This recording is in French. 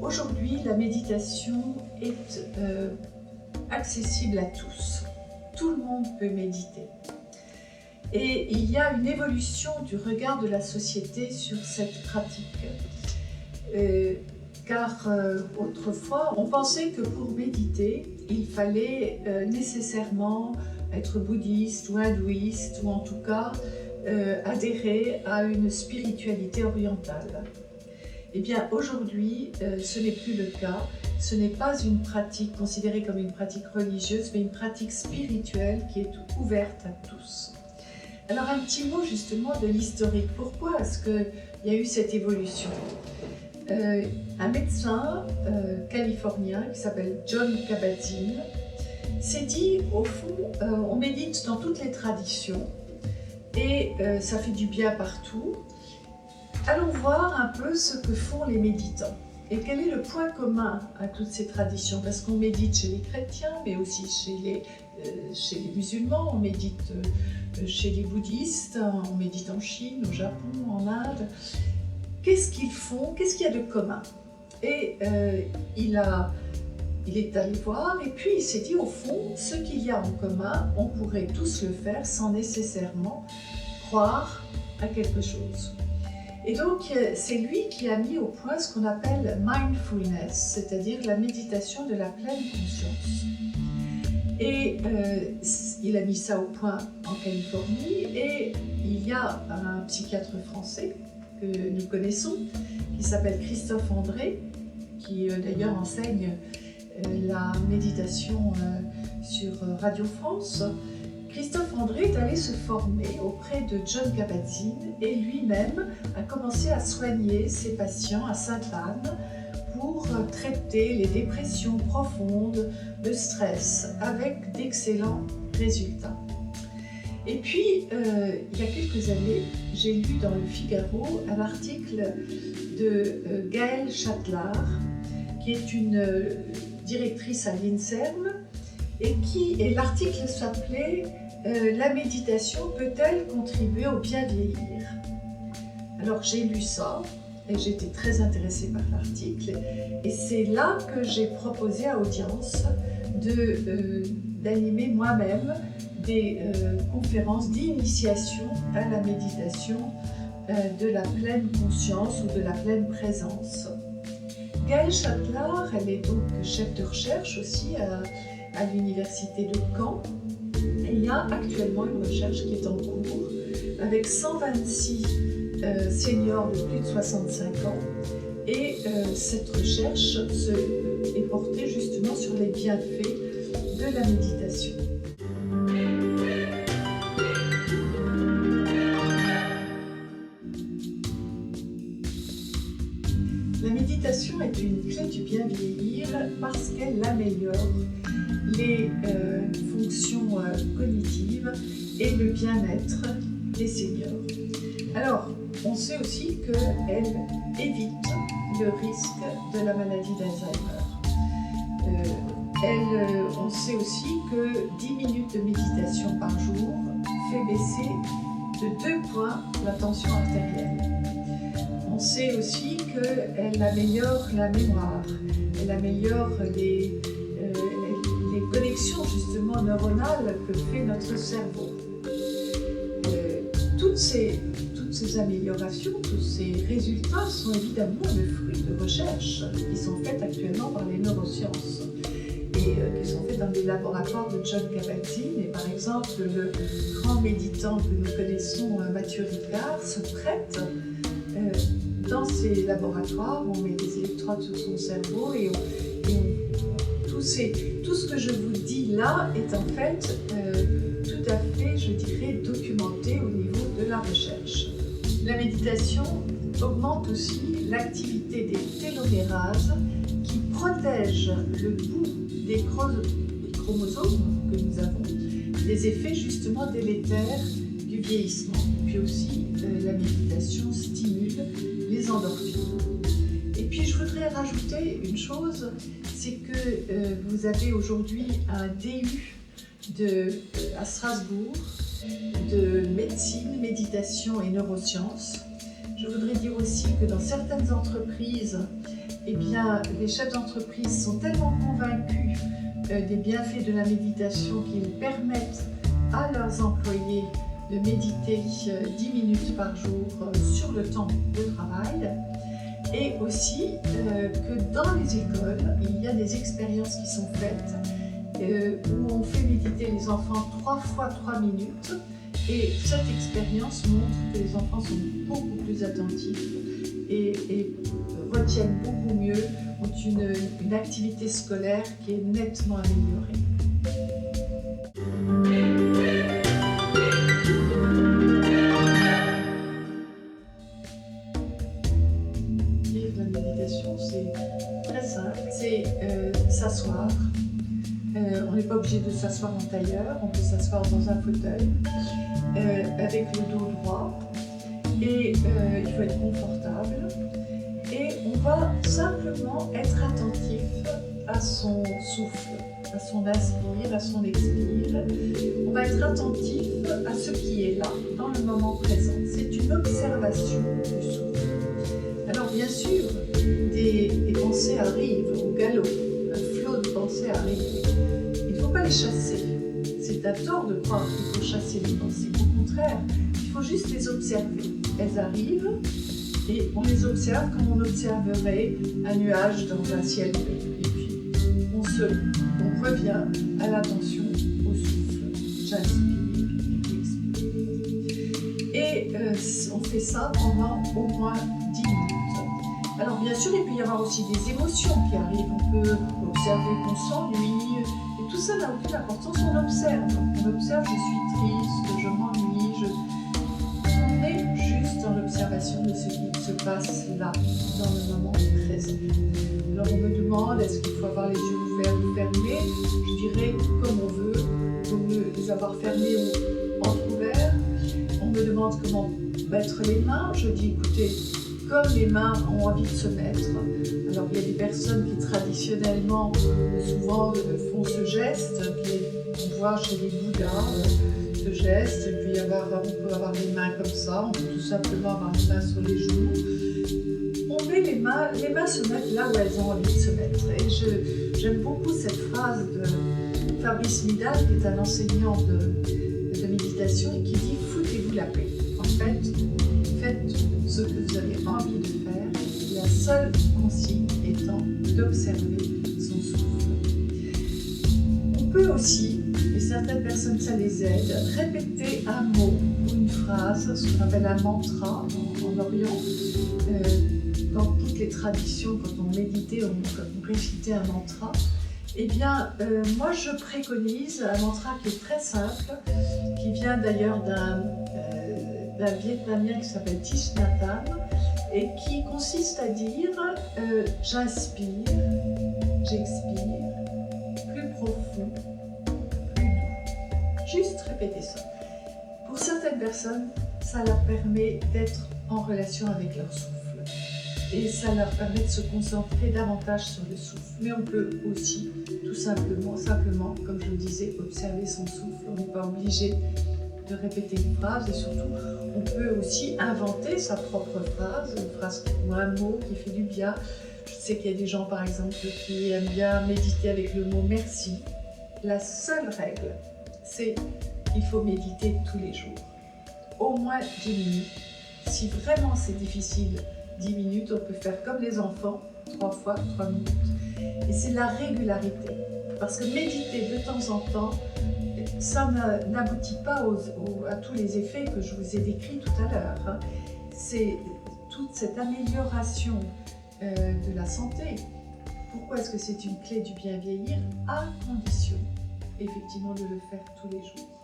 Aujourd'hui, la méditation est accessible à tous. Tout le monde peut méditer. Et il y a une évolution du regard de la société sur cette pratique. Car autrefois, on pensait que pour méditer, il fallait nécessairement être bouddhiste ou hindouiste, ou en tout cas adhérer à une spiritualité orientale. Eh bien, aujourd'hui, ce n'est plus le cas. Ce n'est pas une pratique considérée comme une pratique religieuse, mais une pratique spirituelle qui est ouverte à tous. Alors, un petit mot justement de l'historique. Pourquoi est-ce qu'il y a eu cette évolution ? Un médecin californien qui s'appelle Jon Kabat-Zinn s'est dit, au fond, on médite dans toutes les traditions et ça fait du bien partout. Allons voir un peu ce que font les méditants et quel est le point commun à toutes ces traditions, parce qu'on médite chez les chrétiens, mais aussi chez les musulmans, on médite chez les bouddhistes, on médite en Chine, au Japon, en Inde. Qu'est-ce qu'ils font? Qu'est-ce qu'il y a de commun? Et il est allé voir et puis il s'est dit, au fond, ce qu'il y a en commun, on pourrait tous le faire sans nécessairement croire à quelque chose. Et donc, c'est lui qui a mis au point ce qu'on appelle mindfulness, c'est-à-dire la méditation de la pleine conscience. Et il a mis ça au point en Californie, et il y a un psychiatre français que nous connaissons, qui s'appelle Christophe André, qui d'ailleurs enseigne la méditation sur Radio France. Christophe André est allé se former auprès de Jon Kabat-Zinn et lui-même a commencé à soigner ses patients à Sainte-Anne pour traiter les dépressions profondes, le stress, avec d'excellents résultats. Et puis, il y a quelques années, j'ai lu dans le Figaro un article de Gaëlle Chatelard, qui est une directrice à l'INSERM, et l'article s'appelait « La méditation peut-elle contribuer au bien vieillir ?» Alors j'ai lu ça et j'étais très intéressée par l'article, et c'est là que j'ai proposé à Audience d'animer moi-même des conférences d'initiation à la méditation de la pleine conscience ou de la pleine présence. Gaëlle Chatelard, elle est donc chef de recherche aussi à l'université de Caen. Et il y a actuellement une recherche qui est en cours avec 126 seniors de plus de 65 ans. Et cette recherche est portée justement sur les bienfaits de la méditation. La méditation est une clé du bien vieillir parce qu'elle améliore les fonctions cognitives et le bien-être des seniors. Alors, on sait aussi qu'elle évite le risque de la maladie d'Alzheimer. On sait aussi que 10 minutes de méditation par jour fait baisser de 2 points la tension artérielle. On sait aussi qu'elle améliore la mémoire, elle améliore les connexions justement neuronales que fait notre cerveau. Toutes ces améliorations, tous ces résultats sont évidemment le fruit de recherches qui sont faites actuellement par les neurosciences et qui sont faites dans des laboratoires de Jon Kabat-Zinn. Et par exemple, le grand méditant que nous connaissons, Mathieu Ricard, se prête dans ces laboratoires. On met des électrodes sur son cerveau et tout ce que je vous dis là est en fait tout à fait, je dirais, documenté au niveau de la recherche. La méditation augmente aussi l'activité des télomérases qui protègent le bout des chromosomes que nous avons des effets justement délétères du vieillissement. Puis aussi, la méditation stimule les endorphines. Et puis je voudrais rajouter une chose, c'est que vous avez aujourd'hui un DU à Strasbourg de médecine, méditation et neurosciences. Je voudrais dire aussi que dans certaines entreprises, eh bien, les chefs d'entreprise sont tellement convaincus des bienfaits de la méditation qu'ils permettent à leurs employés de méditer 10 minutes par jour sur le temps de travail. Et aussi que dans les écoles, il y a des expériences qui sont faites où on fait méditer les enfants 3 fois 3 minutes. Et cette expérience montre que les enfants sont beaucoup plus attentifs et retiennent beaucoup mieux, ont une activité scolaire qui est nettement améliorée. La méditation, c'est très simple, c'est s'asseoir. On n'est pas obligé de s'asseoir en tailleur, on peut s'asseoir dans un fauteuil avec le dos droit et il faut être confortable. Et on va simplement être attentif à son souffle, à son inspire, à son expire. On va être attentif à ce qui est là, dans le moment présent. C'est une observation du souffle. Alors bien sûr, des pensées arrivent au galop, un flot de pensées arrive. Il ne faut pas les chasser. C'est un tort de croire qu'il faut chasser les pensées. Au contraire, il faut juste les observer. Elles arrivent et on les observe comme on observerait un nuage dans un ciel bleu. Et puis on revient à l'attention, au souffle. J'inspire et j'expire. Et on fait ça pendant au moins 10 minutes. Alors bien sûr, il peut y avoir aussi des émotions qui arrivent. On peut observer qu'on s'ennuie. Et tout ça n'a aucune importance, on observe. On observe, je suis triste, je m'ennuie. On est juste dans l'observation de ce qui se passe là, dans le moment présent. Alors on me demande, est-ce qu'il faut avoir les yeux ouverts ou fermés? Je dirais comme on veut. Il vaut mieux les avoir fermés ou entrouverts. On me demande comment mettre les mains. Je dis, écoutez, comme les mains ont envie de se mettre. Alors il y a des personnes qui traditionnellement, souvent font ce geste, qu'on voit chez les Bouddhas, ce geste. Il peut y avoir, on peut avoir les mains comme ça, on peut tout simplement avoir les mains sur les genoux. On met les mains se mettent là où elles ont envie de se mettre. Et j'aime beaucoup cette phrase de Fabrice Midal, qui est un enseignant de méditation, et qui dit « foutez-vous la paix ». En fait, faites ce que vous avez envie de faire, la seule consigne étant d'observer son souffle. On peut aussi, et certaines personnes ça les aide, répéter un mot ou une phrase, ce qu'on appelle un mantra en Orient. Dans toutes les traditions, quand on méditait, on récitait un mantra. Eh bien, moi je préconise un mantra qui est très simple, qui vient d'ailleurs d'un Vietnamien qui s'appelle Thich Nhat Hanh et qui consiste à dire j'inspire, j'expire, plus profond, plus doux. Juste répéter ça. Pour certaines personnes, ça leur permet d'être en relation avec leur souffle et ça leur permet de se concentrer davantage sur le souffle. Mais on peut aussi, tout simplement, comme je le disais, observer son souffle. On n'est pas obligé de répéter une phrase et surtout on peut aussi inventer sa propre phrase, une phrase ou un mot qui fait du bien. Je sais qu'il y a des gens par exemple qui aiment bien méditer avec le mot merci. La seule règle, c'est qu'il faut méditer tous les jours, au moins 10 minutes. Si vraiment c'est difficile, 10 minutes, on peut faire comme les enfants, 3 fois 3 minutes. Et c'est la régularité, parce que méditer de temps en temps, ça n'aboutit pas à tous les effets que je vous ai décrits tout à l'heure. C'est toute cette amélioration de la santé. Pourquoi est-ce que c'est une clé du bien vieillir? À condition, effectivement, de le faire tous les jours.